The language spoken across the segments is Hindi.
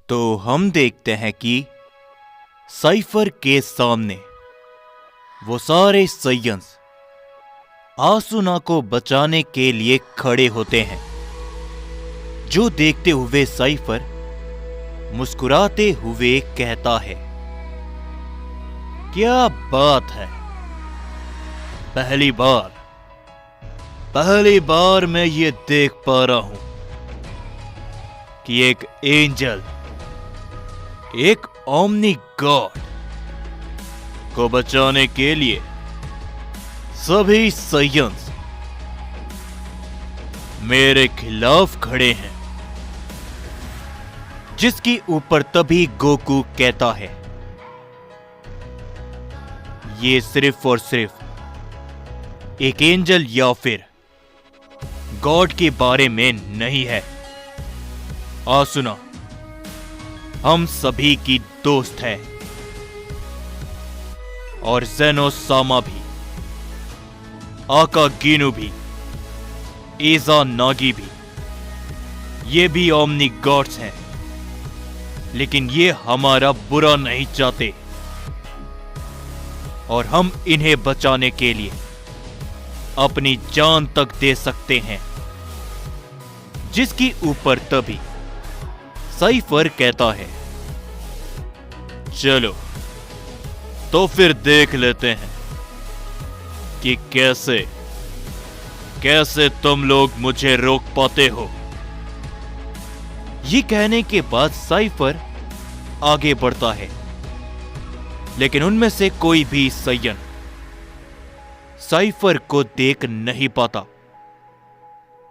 तो हम देखते हैं कि साइफर के सामने वो सारे सयंस आसुना को बचाने के लिए खड़े होते हैं, जो देखते हुए साइफर मुस्कुराते हुए कहता है, क्या बात है, पहली बार मैं ये देख पा रहा हूं कि एक एंजल, एक ओमनी गॉड को बचाने के लिए सभी सयंस मेरे खिलाफ खड़े हैं। जिसके ऊपर तभी गोकू कहता है, ये सिर्फ और सिर्फ एक एंजल या फिर गॉड के बारे में नहीं है। आसुना हम सभी की दोस्त है, और ज़ेनो-सामा भी, आकागिनु भी, इज़ानागी भी, ये भी ओमनी गॉड्स हैं, लेकिन ये हमारा बुरा नहीं चाहते और हम इन्हें बचाने के लिए अपनी जान तक दे सकते हैं। जिसके ऊपर तभी साइफर कहता है, चलो तो फिर देख लेते हैं कि कैसे तुम लोग मुझे रोक पाते हो। ये कहने के बाद साइफर आगे बढ़ता है, लेकिन उनमें से कोई भी सयन साइफर को देख नहीं पाता।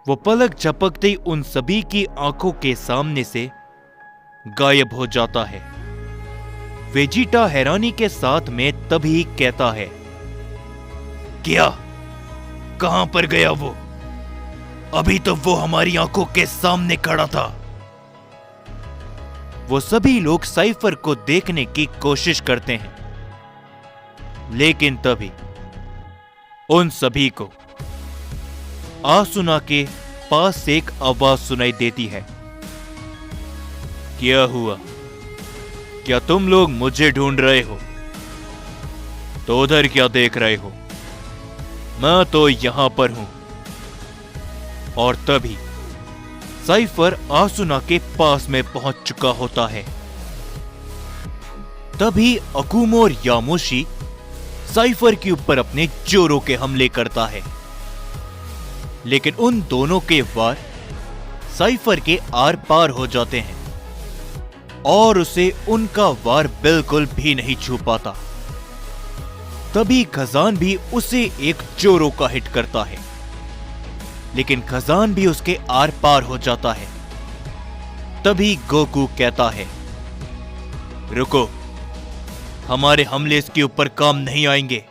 वो पलक झपकते ही उन सभी की आंखों के सामने से गायब हो जाता है। वेजिटा हैरानी के साथ में तभी कहता है, क्या? कहां पर गया वो? अभी तो वो हमारी आंखों के सामने खड़ा था। वो सभी लोग साइफर को देखने की कोशिश करते हैं, लेकिन तभी उन सभी को आसुना के पास से एक आवाज सुनाई देती है, क्या हुआ? क्या तुम लोग मुझे ढूंढ रहे हो? तो उधर क्या देख रहे हो? मैं तो यहां पर हूं। और तभी साइफर आसुना के पास में पहुंच चुका होता है। तभी अकुमो और यामोशी साइफर के ऊपर अपने जोरों के हमले करता है, लेकिन उन दोनों के वार साइफर के आर पार हो जाते हैं और उसे उनका वार बिल्कुल भी नहीं छू पाता। तभी खजान भी उसे एक जोरों का हिट करता है, लेकिन खजान भी उसके आर पार हो जाता है। तभी गोकू कहता है, रुको, हमारे हमले इसके ऊपर काम नहीं आएंगे।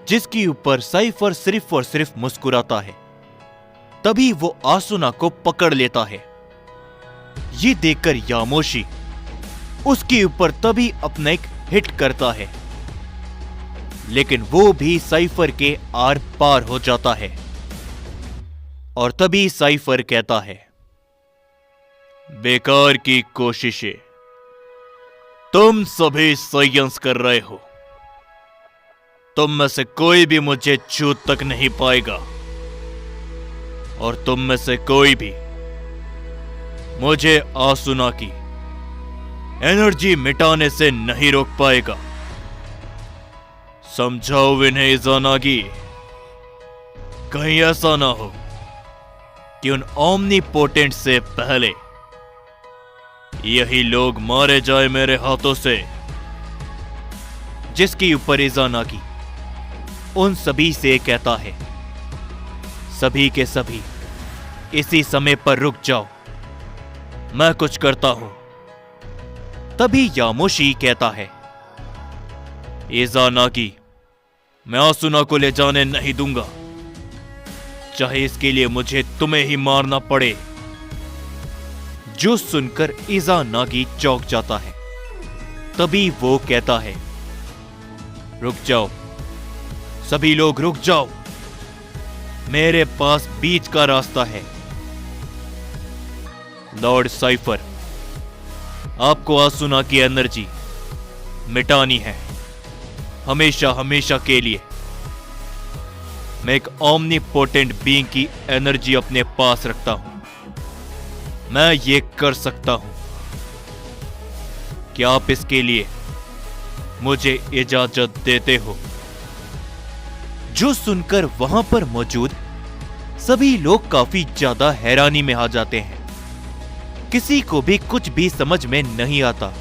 जिसके ऊपर साइफर सिर्फ और सिर्फ मुस्कुराता है। तभी वो आसुना को पकड़ लेता है। ये देखकर यामोशी उसके ऊपर तभी अपना एक हिट करता है, लेकिन वो भी साइफर के आर पार हो जाता है। और तभी साइफर कहता है, बेकार की कोशिशें, तुम सभी सयंस कर रहे हो। तुम में से कोई भी मुझे छू तक नहीं पाएगा, और तुम में से कोई भी मुझे आसुना की एनर्जी मिटाने से नहीं रोक पाएगा। समझाओ इन्हें इज़ानागी, कहीं ऐसा ना हो कि उन ओमनीपोटेंट से पहले यही लोग मारे जाए मेरे हाथों से। जिसके ऊपर इज़ानागी उन सभी से कहता है, सभी के सभी इसी समय पर रुक जाओ, मैं कुछ करता हूं। तभी यामोशी कहता है, इज़ानागी, मैं आसुना को ले जाने नहीं दूंगा, चाहे इसके लिए मुझे तुम्हें ही मारना पड़े। जो सुनकर इज़ानागी चौंक जाता है। तभी वो कहता है, रुक जाओ, सभी लोग रुक जाओ, मेरे पास बीच का रास्ता है। लॉर्ड साइफर, आपको आसुना की एनर्जी मिटानी है, हमेशा हमेशा के लिए। मैं एक ओमनीपोटेंट बीइंग की एनर्जी अपने पास रखता हूं। मैं ये कर सकता हूं। क्या आप इसके लिए मुझे इजाजत देते हो? जो सुनकर वहां पर मौजूद सभी लोग काफी ज्यादा हैरानी में आ जाते हैं। किसी को भी कुछ भी समझ में नहीं आता।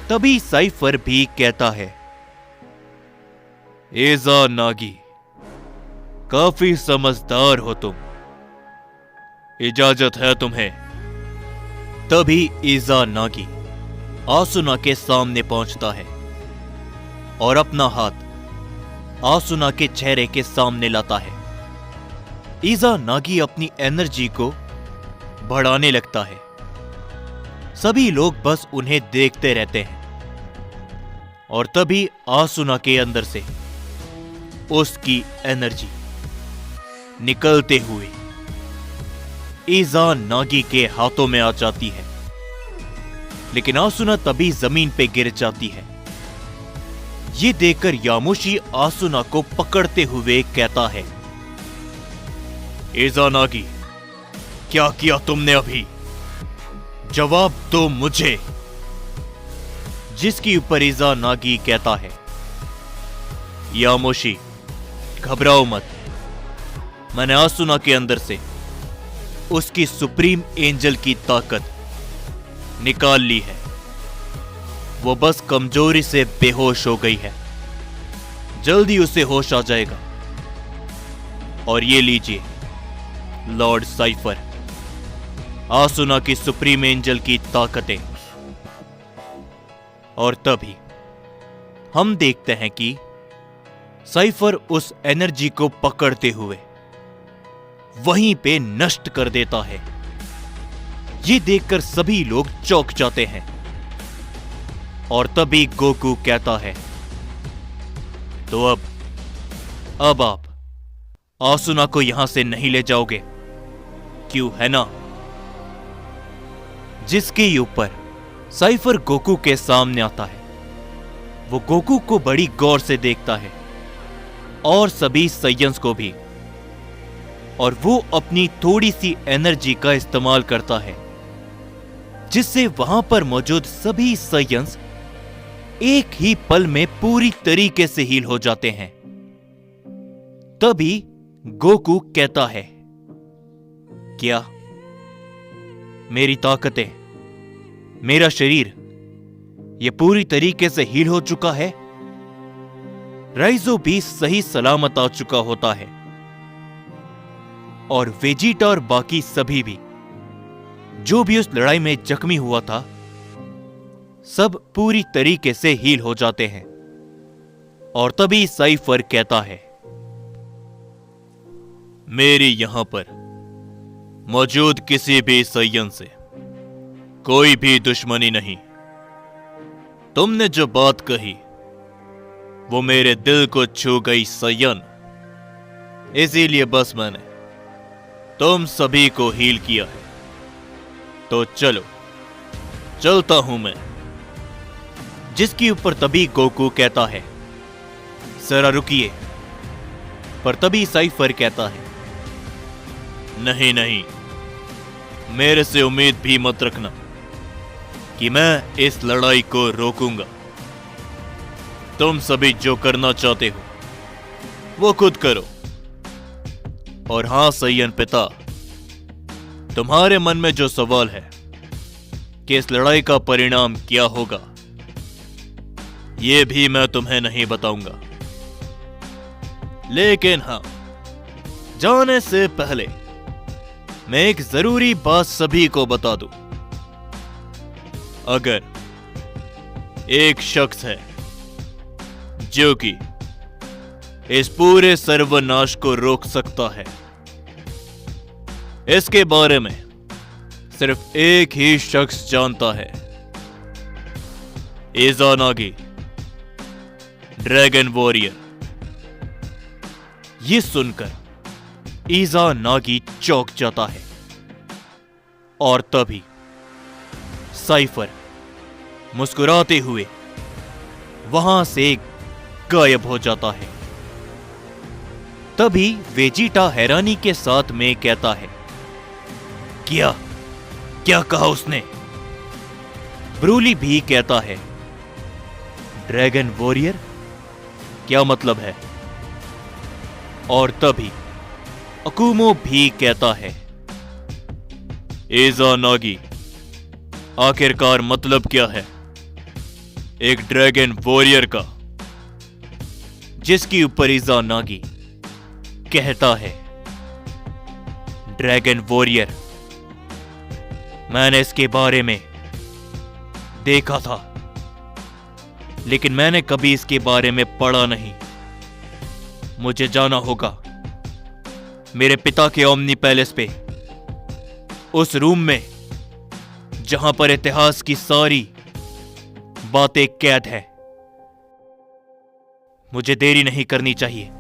तभी साइफर भी कहता है, इज़ानागी, काफी समझदार हो तुम, इजाजत है तुम्हें। तभी इज़ानागी आसुना के सामने पहुंचता है और अपना हाथ आसुना के चेहरे के सामने लाता है। इज़ानागी अपनी एनर्जी को बढ़ाने लगता है। सभी लोग बस उन्हें देखते रहते हैं और तभी आसुना के अंदर से उसकी एनर्जी निकलते हुए इज़ानागी के हाथों में आ जाती है। लेकिन आसुना तभी जमीन पे गिर जाती है। ये देखकर यामुशी आसुना को पकड़ते हुए कहता है, इज़ानागी, क्या किया तुमने अभी? जवाब दो मुझे। जिसके ऊपर इज़ानागी कहता है, यामुशी, घबराओ मत। मैंने आसुना के अंदर से उसकी सुप्रीम एंजल की ताकत निकाल ली है। वो बस कमजोरी से बेहोश हो गई है। जल्दी उसे होश आ जाएगा। और ये लीजिए लॉर्ड साइफर, आसुना की सुप्रीम एंजल की ताकतें। और तभी हम देखते हैं कि साइफर उस एनर्जी को पकड़ते हुए वहीं पे नष्ट कर देता है। ये देखकर सभी लोग चौंक जाते हैं। और तभी गोकू कहता है, तो अब आप आसुना को यहां से नहीं ले जाओगे, क्यों है ना? जिसके ऊपर साइफर गोकू के सामने आता है। वो गोकू को बड़ी गौर से देखता है और सभी साइयंस को भी। और वो अपनी थोड़ी सी एनर्जी का इस्तेमाल करता है, जिससे वहां पर मौजूद सभी साइयंस एक ही पल में पूरी तरीके से हील हो जाते हैं। तभी गोकू कहता है, क्या मेरी ताकतें, मेरा शरीर ये पूरी तरीके से हील हो चुका है? राइजो भी सही सलामत आ चुका होता है और वेजिटा और बाकी सभी भी, जो भी उस लड़ाई में जख्मी हुआ था, सब पूरी तरीके से हील हो जाते हैं। और तभी साइफर कहता है, मेरी यहां पर मौजूद किसी भी साइयन से कोई भी दुश्मनी नहीं। तुमने जो बात कही वो मेरे दिल को छू गई साइयन। इसीलिए बस मैंने तुम सभी को हील किया है। तो चलो, चलता हूं मैं। जिसके ऊपर तभी गोकू कहता है, जरा रुकिए। पर तभी साइफर कहता है, नहीं नहीं, मेरे से उम्मीद भी मत रखना कि मैं इस लड़ाई को रोकूंगा। तुम सभी जो करना चाहते हो वो खुद करो। और हां साइयन पिता, तुम्हारे मन में जो सवाल है कि इस लड़ाई का परिणाम क्या होगा, यह भी मैं तुम्हें नहीं बताऊंगा। लेकिन हां, जाने से पहले मैं एक जरूरी बात सभी को बता दूं। अगर एक शख्स है जो कि इस पूरे सर्वनाश को रोक सकता है, इसके बारे में सिर्फ एक ही शख्स जानता है, इज़ानागी, ड्रैगन वॉरियर। ये सुनकर इज़ानागी चौंक जाता है और तभी साइफर मुस्कुराते हुए वहां से गायब हो जाता है। तभी वेजिटा हैरानी के साथ में कहता है, क्या क्या कहा उसने? ब्रूली भी कहता है, ड्रैगन वॉरियर, क्या मतलब है? और तभी अकुमो भी कहता है, इज़ानागी, आखिरकार मतलब क्या है एक ड्रैगन वॉरियर का? जिसके ऊपर इज़ानागी कहता है, ड्रैगन वॉरियर, मैंने इसके बारे में देखा था, लेकिन मैंने कभी इसके बारे में पढ़ा नहीं। मुझे जाना होगा मेरे पिता के ओमनी पैलेस पे, उस रूम में जहां पर इतिहास की सारी बातें कैद है। मुझे देरी नहीं करनी चाहिए,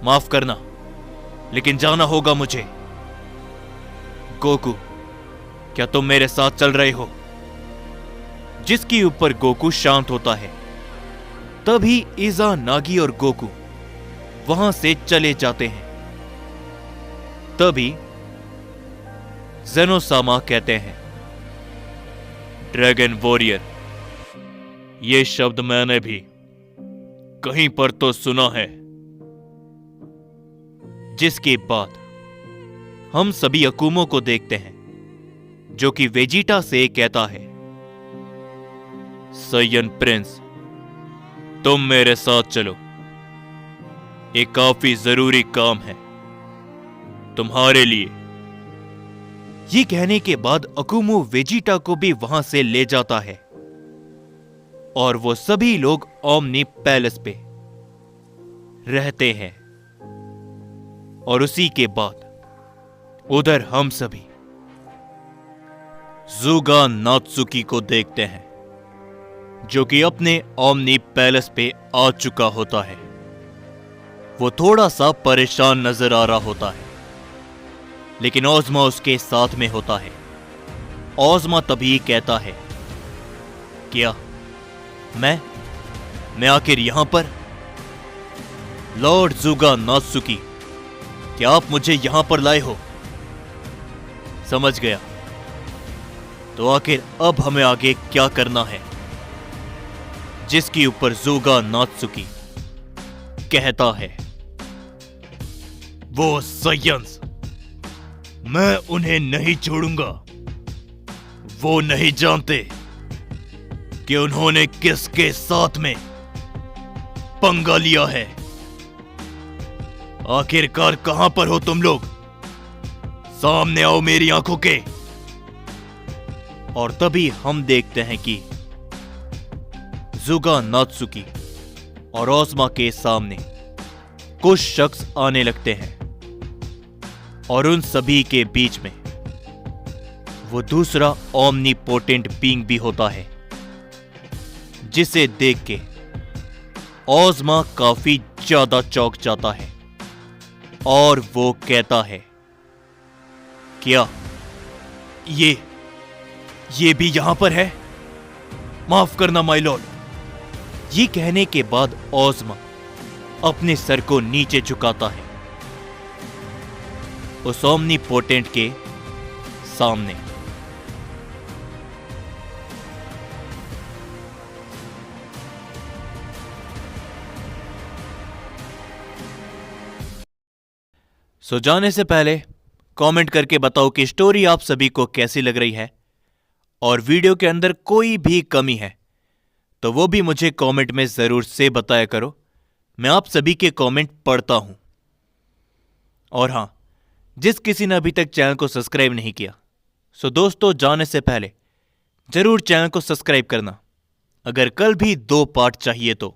माफ करना, लेकिन जाना होगा मुझे। गोकू, क्या तुम मेरे साथ चल रहे हो? जिसके ऊपर गोकू शांत होता है। तभी इज़ानागी और गोकू वहां से चले जाते हैं। तभी ज़ेनोसामा कहते हैं, ड्रैगन वॉरियर, यह शब्द मैंने भी कहीं पर तो सुना है। जिसके बाद हम सभी अकुमो को देखते हैं, जो कि वेजिटा से कहता है, सैयन प्रिंस, तुम मेरे साथ चलो, एक काफी जरूरी काम है तुम्हारे लिए। ये कहने के बाद अकुमो वेजिटा को भी वहां से ले जाता है और वो सभी लोग ओमनी पैलेस पे रहते हैं। और उसी के बाद उधर हम सभी ज़ुगा नात्सुकी को देखते हैं, जो कि अपने ओमनी पैलेस पे आ चुका होता है। वो थोड़ा सा परेशान नजर आ रहा होता है, लेकिन ओज़मा उसके साथ में होता है। ओज़मा तभी कहता है, क्या मैं आखिर यहां पर? लॉर्ड ज़ुगा नात्सुकी, क्या आप मुझे यहां पर लाए हो? समझ गया, तो आखिर अब हमें आगे क्या करना है? जिसके ऊपर ज़ुगा नात्सुकी कहता है, वो सयंस, मैं उन्हें नहीं छोड़ूंगा। वो नहीं जानते कि उन्होंने किसके साथ में पंगा लिया है। आखिरकार कहां पर हो तुम लोग? सामने आओ मेरी आंखों के। और तभी हम देखते हैं कि ज़ुगा नात्सुकी और ओज़मा के सामने कुछ शख्स आने लगते हैं, और उन सभी के बीच में वो दूसरा ओमनीपोटेंट बीइंग भी होता है, जिसे देख के ओज़मा काफी ज्यादा चौंक जाता है और वो कहता है, क्या ये भी यहां पर है? माफ करना माय लॉर्ड। ये कहने के बाद ओज़मा अपने सर को नीचे झुकाता है उस ओमनीपोटेंट के सामने। सो जाने से पहले कमेंट करके बताओ कि स्टोरी आप सभी को कैसी लग रही है, और वीडियो के अंदर कोई भी कमी है तो वो भी मुझे कमेंट में जरूर से बताया करो। मैं आप सभी के कमेंट पढ़ता हूं। और हां, जिस किसी ने अभी तक चैनल को सब्सक्राइब नहीं किया, सो दोस्तों जाने से पहले जरूर चैनल को सब्सक्राइब करना। अगर कल भी 2 पार्ट चाहिए तो